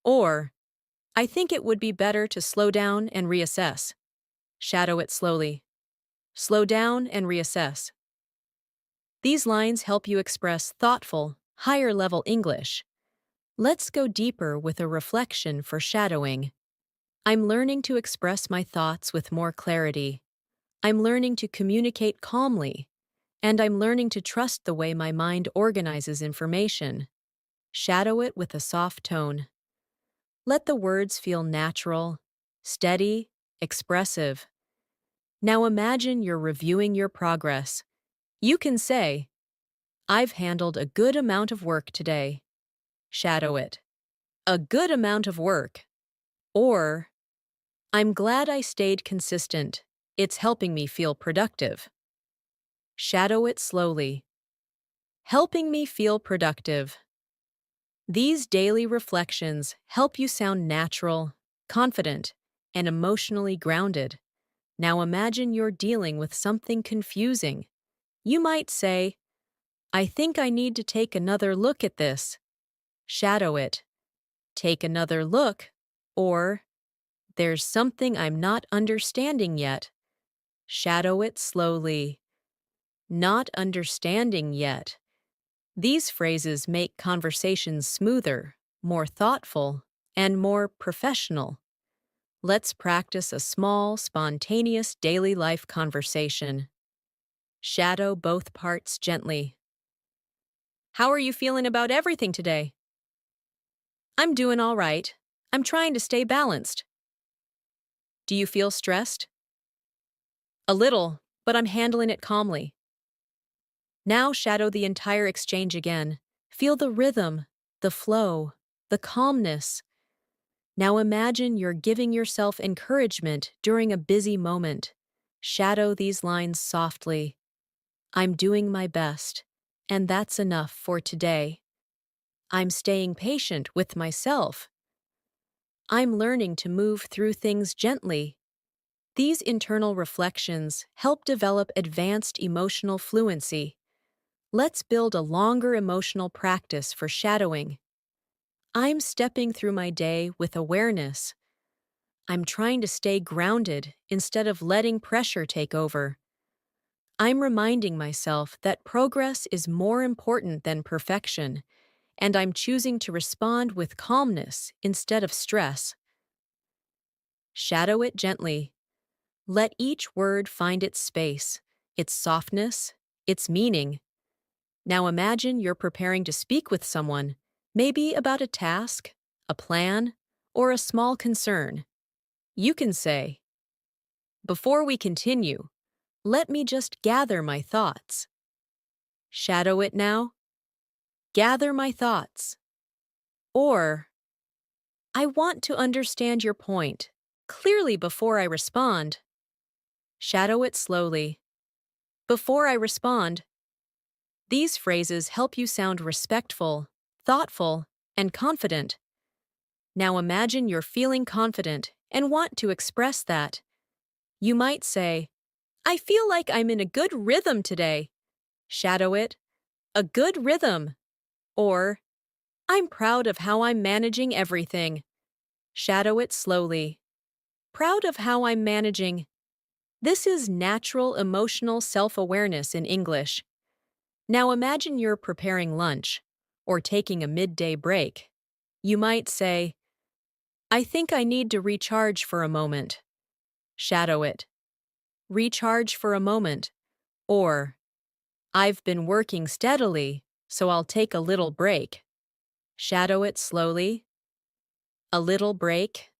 Or, "I think it would be better to slow down and reassess." Shadow it slowly. Slow down and reassess. These lines help you express thoughtful, higher-level English. Let's go deeper with a reflection for shadowing. I'm learning to express my thoughts with more clarity. I'm learning to communicate calmly. And I'm learning to trust the way my mind organizes information. Shadow it with a soft tone. Let the words feel natural, steady, expressive. Now imagine you're reviewing your progress. You can say, "I've handled a good amount of work today." Shadow it. A good amount of work. Or, "I'm glad I stayed consistent. It's helping me feel productive." Shadow it slowly. Helping me feel productive. These daily reflections help you sound natural, confident, and emotionally grounded. Now imagine you're dealing with something confusing. You might say, "I think I need to take another look at this." Shadow it. Take another look. Or, "There's something I'm not understanding yet." Shadow it slowly. Not understanding yet. These phrases make conversations smoother, more thoughtful, and more professional. Let's practice a small, spontaneous daily life conversation. Shadow both parts gently. "How are you feeling about everything today?" "I'm doing all right. I'm trying to stay balanced." "Do you feel stressed?" "A little, but I'm handling it calmly." Now shadow the entire exchange again. Feel the rhythm, the flow, the calmness. Now imagine you're giving yourself encouragement during a busy moment. Shadow these lines softly. "I'm doing my best, and that's enough for today." "I'm staying patient with myself." "I'm learning to move through things gently." These internal reflections help develop advanced emotional fluency. Let's build a longer emotional practice for shadowing. I'm stepping through my day with awareness. I'm trying to stay grounded instead of letting pressure take over. I'm reminding myself that progress is more important than perfection, and I'm choosing to respond with calmness instead of stress. Shadow it gently. Let each word find its space, its softness, its meaning. Now imagine you're preparing to speak with someone, maybe about a task, a plan, or a small concern. You can say, "Before we continue, let me just gather my thoughts." Shadow it now. Gather my thoughts. Or, "I want to understand your point clearly before I respond." Shadow it slowly. Before I respond. These phrases help you sound respectful, thoughtful, and confident. Now imagine you're feeling confident and want to express that. You might say, "I feel like I'm in a good rhythm today." Shadow it. A good rhythm. Or, "I'm proud of how I'm managing everything." Shadow it slowly. Proud of how I'm managing. This is natural emotional self-awareness in English. Now imagine you're preparing lunch or taking a midday break. You might say, "I think I need to recharge for a moment." Shadow it. Recharge for a moment. Or, "I've been working steadily, so I'll take a little break. Shadow it slowly. A little break.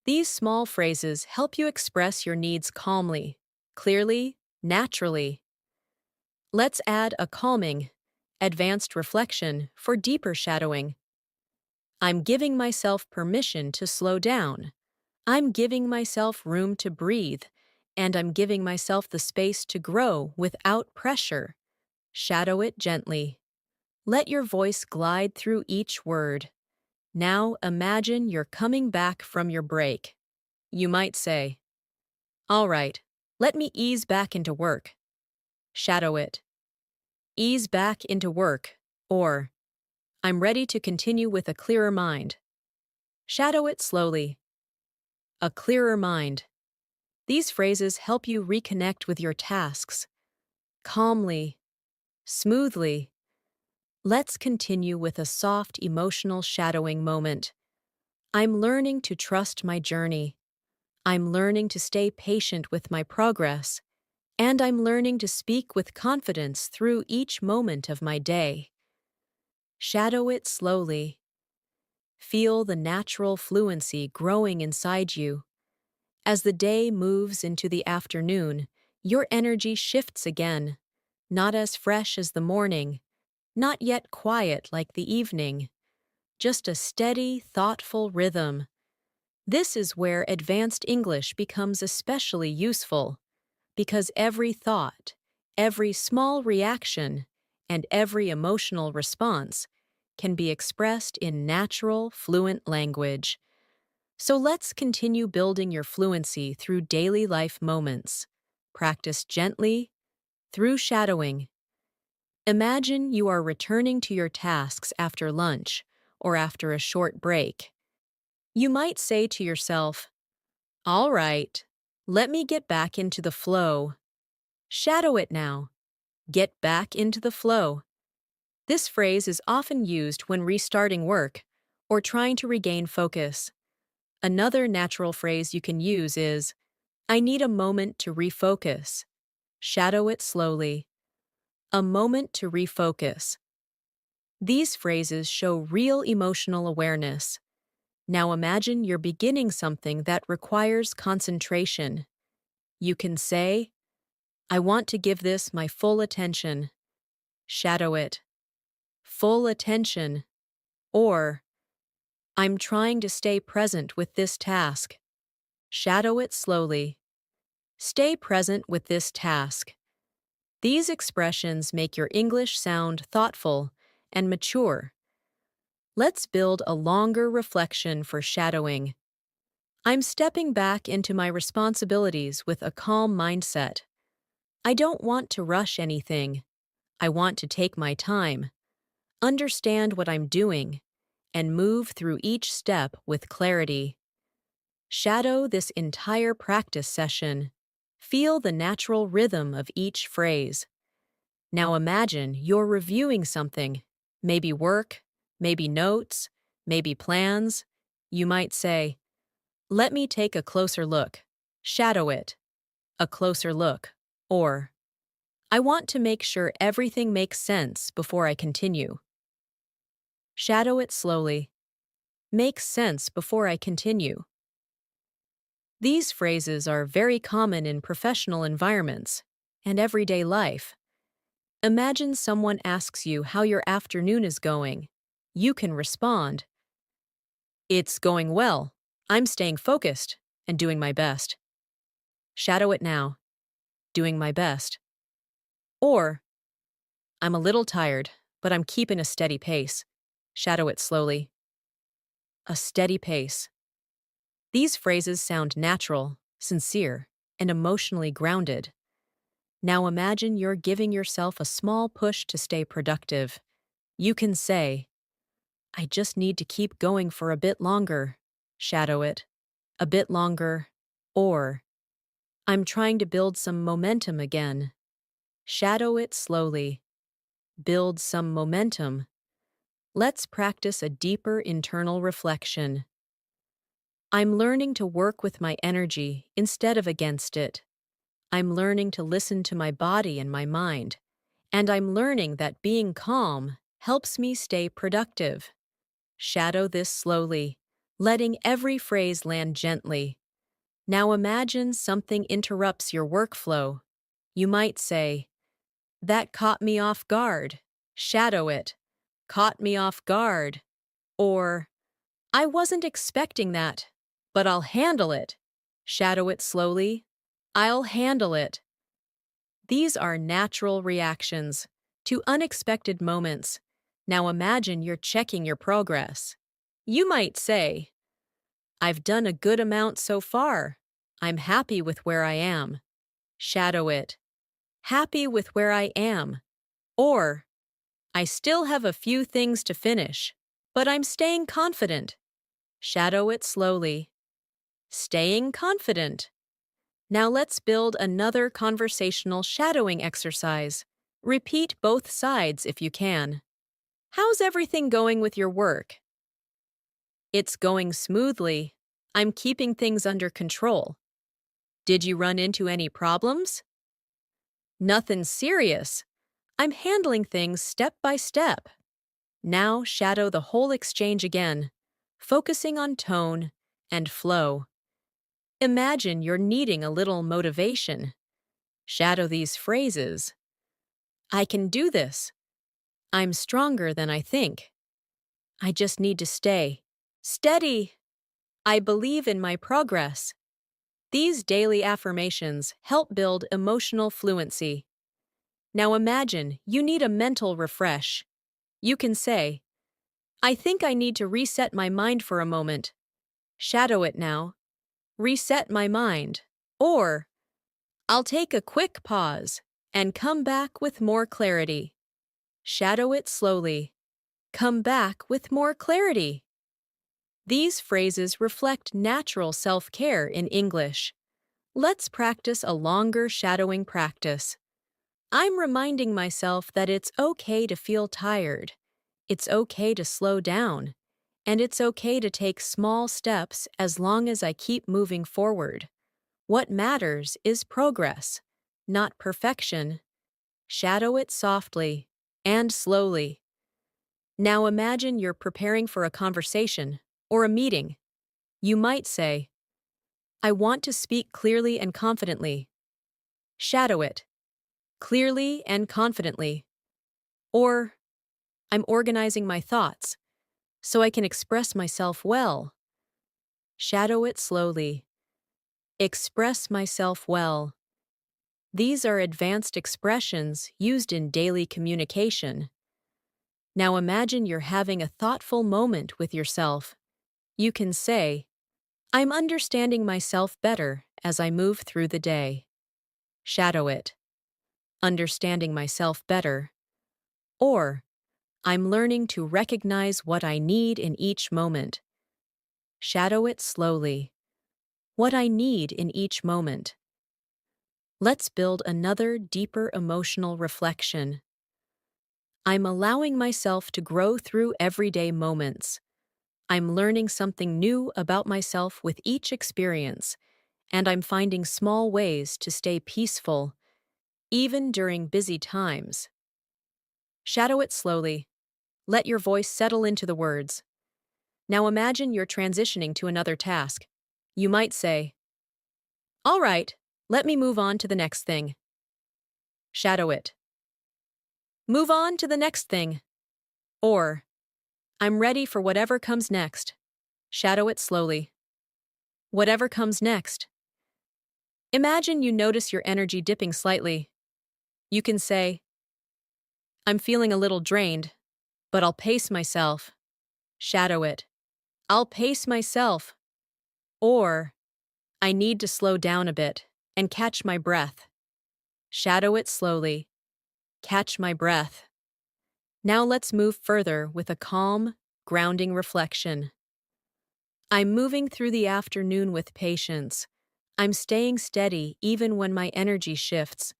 These small phrases help you express your needs calmly, clearly, naturally. Let's add a calming, advanced reflection for deeper shadowing. I'm giving myself permission to slow down. I'm giving myself room to breathe, and I'm giving myself the space to grow without pressure. Shadow it gently. Let your voice glide through each word. Now imagine you're coming back from your break. You might say, "All right, let me ease back into work." Shadow it. Ease back into work, or I'm ready to continue with a clearer mind. Shadow it slowly. A clearer mind. These phrases help you reconnect with your tasks, calmly, smoothly. Let's continue with a soft emotional shadowing moment. I'm learning to trust my journey. I'm learning to stay patient with my progress. And I'm learning to speak with confidence through each moment of my day. Shadow it slowly. Feel the natural fluency growing inside you. As the day moves into the afternoon, your energy shifts again, not as fresh as the morning, not yet quiet like the evening, just a steady, thoughtful rhythm. This is where advanced English becomes especially useful, because every thought, every small reaction, and every emotional response can be expressed in natural, fluent language. So let's continue building your fluency through daily life moments. Practice gently, through shadowing. Imagine you are returning to your tasks after lunch or after a short break. You might say to yourself, "All right, let me get back into the flow." Shadow it now. Get back into the flow. This phrase is often used when restarting work or trying to regain focus. Another natural phrase you can use is, "I need a moment to refocus." Shadow it slowly. A moment to refocus. These phrases show real emotional awareness. Now imagine you're beginning something that requires concentration. You can say, "I want to give this my full attention." Shadow it. Full attention. Or, I'm trying to stay present with this task. Shadow it slowly. Stay present with this task. These expressions make your English sound thoughtful and mature. Let's build a longer reflection for shadowing. I'm stepping back into my responsibilities with a calm mindset. I don't want to rush anything. I want to take my time, understand what I'm doing, and move through each step with clarity. Shadow this entire practice session. Feel the natural rhythm of each phrase. Now imagine you're reviewing something, maybe work, maybe notes, maybe plans. You might say, "Let me take a closer look." Shadow it. A closer look. Or, I want to make sure everything makes sense before I continue. Shadow it slowly. Makes sense before I continue. These phrases are very common in professional environments and everyday life. Imagine someone asks you how your afternoon is going. You can respond, "It's going well. I'm staying focused and doing my best." Shadow it now. Doing my best. Or, I'm a little tired, but I'm keeping a steady pace. Shadow it slowly. A steady pace. These phrases sound natural, sincere, and emotionally grounded. Now imagine you're giving yourself a small push to stay productive. You can say, "I just need to keep going for a bit longer." Shadow it. A bit longer. Or, I'm trying to build some momentum again. Shadow it slowly. Build some momentum. Let's practice a deeper internal reflection. I'm learning to work with my energy instead of against it. I'm learning to listen to my body and my mind, And I'm learning that being calm helps me stay productive. Shadow this slowly, letting every phrase land gently. Now imagine something interrupts your workflow. You might say, "That caught me off guard." Shadow it. "Caught me off guard." Or, "I wasn't expecting that, but I'll handle it." Shadow it slowly. "I'll handle it." These are natural reactions to unexpected moments. Now imagine you're checking your progress. You might say, "I've done a good amount so far. I'm happy with where I am." Shadow it. "Happy with where I am." Or, "I still have a few things to finish, but I'm staying confident." Shadow it slowly. Staying confident. Now let's build another conversational shadowing exercise. Repeat both sides if you can. "How's everything going with your work?" "It's going smoothly. I'm keeping things under control." "Did you run into any problems?" "Nothing serious. I'm handling things step by step." Now shadow the whole exchange again, focusing on tone and flow. Imagine you're needing a little motivation. Shadow these phrases. "I can do this." "I'm stronger than I think." "I just need to stay steady." "I believe in my progress." These daily affirmations help build emotional fluency. Now imagine you need a mental refresh. You can say, "I think I need to reset my mind for a moment." Shadow it now. "Reset my mind." Or, "I'll take a quick pause and come back with more clarity." Shadow it slowly. "Come back with more clarity." These phrases reflect natural self-care in English. Let's practice a longer shadowing practice. I'm reminding myself that it's okay to feel tired. It's okay to slow down. And it's okay to take small steps as long as I keep moving forward. What matters is progress, not perfection. Shadow it softly and slowly. Now imagine you're preparing for a conversation or a meeting. You might say, "I want to speak clearly and confidently." Shadow it. Clearly and confidently. Or, "I'm organizing my thoughts so I can express myself well." Shadow it slowly. Express myself well. These are advanced expressions used in daily communication. Now imagine you're having a thoughtful moment with yourself. You can say, "I'm understanding myself better as I move through the day." Shadow it. Understanding myself better. Or, "I'm learning to recognize what I need in each moment." Shadow it slowly. What I need in each moment. Let's build another deeper emotional reflection. I'm allowing myself to grow through everyday moments. I'm learning something new about myself with each experience, and I'm finding small ways to stay peaceful, even during busy times. Shadow it slowly. Let your voice settle into the words. Now imagine you're transitioning to another task. You might say, "All right, let me move on to the next thing." Shadow it. Move on to the next thing. Or, "I'm ready for whatever comes next." Shadow it slowly. Whatever comes next. Imagine you notice your energy dipping slightly. You can say, "I'm feeling a little drained, but I'll pace myself." Shadow it. "I'll pace myself." Or, "I need to slow down a bit and catch my breath." Shadow it slowly. Catch my breath. Now let's move further with a calm, grounding reflection. I'm moving through the afternoon with patience. I'm staying steady even when my energy shifts.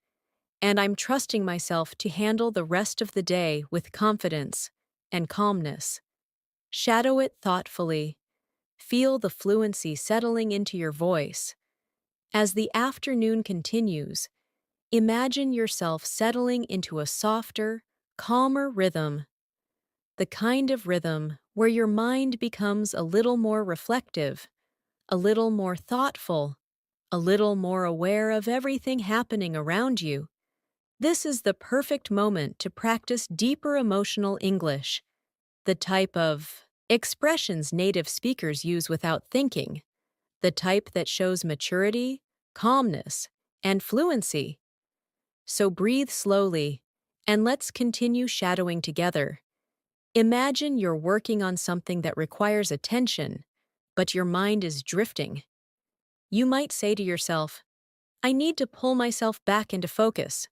And I'm trusting myself to handle the rest of the day with confidence and calmness. Shadow it thoughtfully. Feel the fluency settling into your voice. As the afternoon continues, Imagine yourself settling into a softer, calmer rhythm, the kind of rhythm where your mind becomes a little more reflective, a little more thoughtful, a little more aware of everything happening around you. This is the perfect moment to practice deeper emotional English, the type of expressions native speakers use without thinking, the type that shows maturity, calmness, and fluency. So breathe slowly, and let's continue shadowing together. Imagine you're working on something that requires attention, but your mind is drifting. You might say to yourself, I need to pull myself back into focus.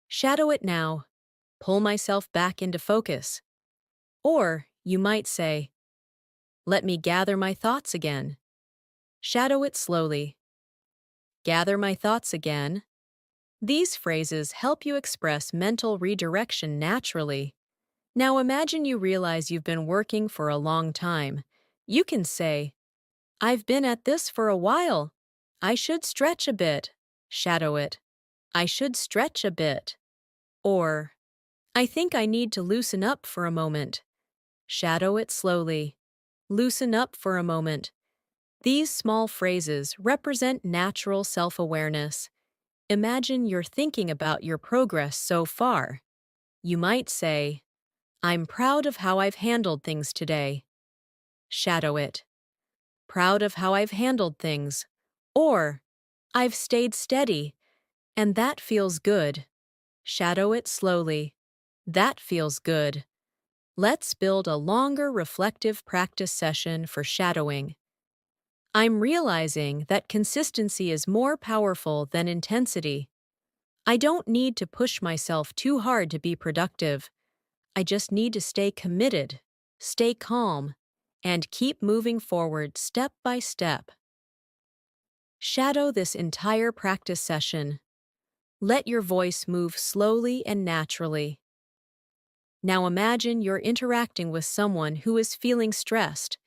Shadow it now. Pull myself back into focus. Or you might say, let me gather my thoughts again. Shadow it slowly. Gather my thoughts again. These phrases help you express mental redirection naturally. Now imagine you realize you've been working for a long time. You can say, I've been at this for a while. I should stretch a bit. Shadow it. I should stretch a bit. Or, I think I need to loosen up for a moment. Shadow it slowly. Loosen up for a moment. These small phrases represent natural self-awareness. Imagine you're thinking about your progress so far. You might say, I'm proud of how I've handled things today. Shadow it. Proud of how I've handled things. Or, I've stayed steady, and that feels good. Shadow it slowly. That feels good. Let's build a longer reflective practice session for shadowing. I'm realizing that consistency is more powerful than intensity. I don't need to push myself too hard to be productive. I just need to stay committed, stay calm, and keep moving forward step by step. Shadow this entire practice session. Let your voice move slowly and naturally. Now imagine you're interacting with someone who is feeling stressed.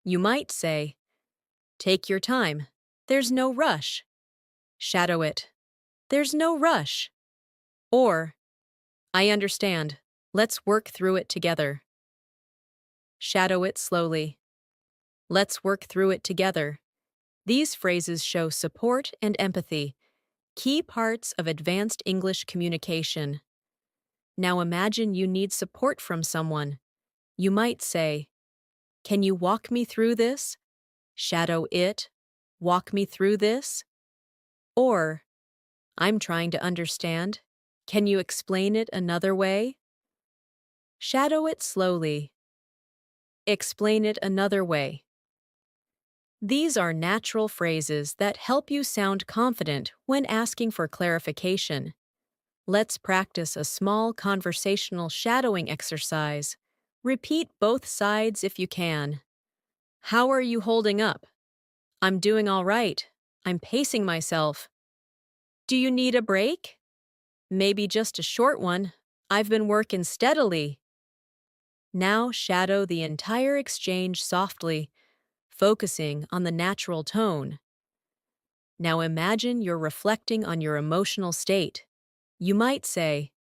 You might say, take your time. There's no rush. Shadow it. There's no rush. Or, I understand. Let's work through it together. Shadow it slowly. Let's work through it together. These phrases show support and empathy, key parts of advanced English communication. Now imagine you need support from someone. You might say, can you walk me through this? Shadow it. Walk me through this. Or, I'm trying to understand. Can you explain it another way? Shadow it slowly. Explain it another way. These are natural phrases that help you sound confident when asking for clarification. Let's practice a small conversational shadowing exercise. Repeat both sides if you can. How are you holding up? I'm doing all right. I'm pacing myself. Do you need a break? Maybe just a short one. I've been working steadily. Now shadow the entire exchange softly, focusing on the natural tone. Now imagine you're reflecting on your emotional state. You might say,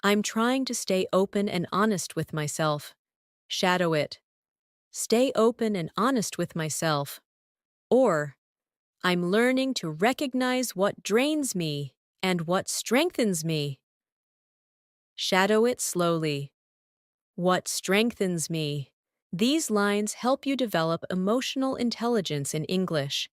I'm trying to stay open and honest with myself. Shadow it. Stay open and honest with myself. Or, I'm learning to recognize what drains me and what strengthens me. Shadow it slowly. What strengthens me? These lines help you develop emotional intelligence in English.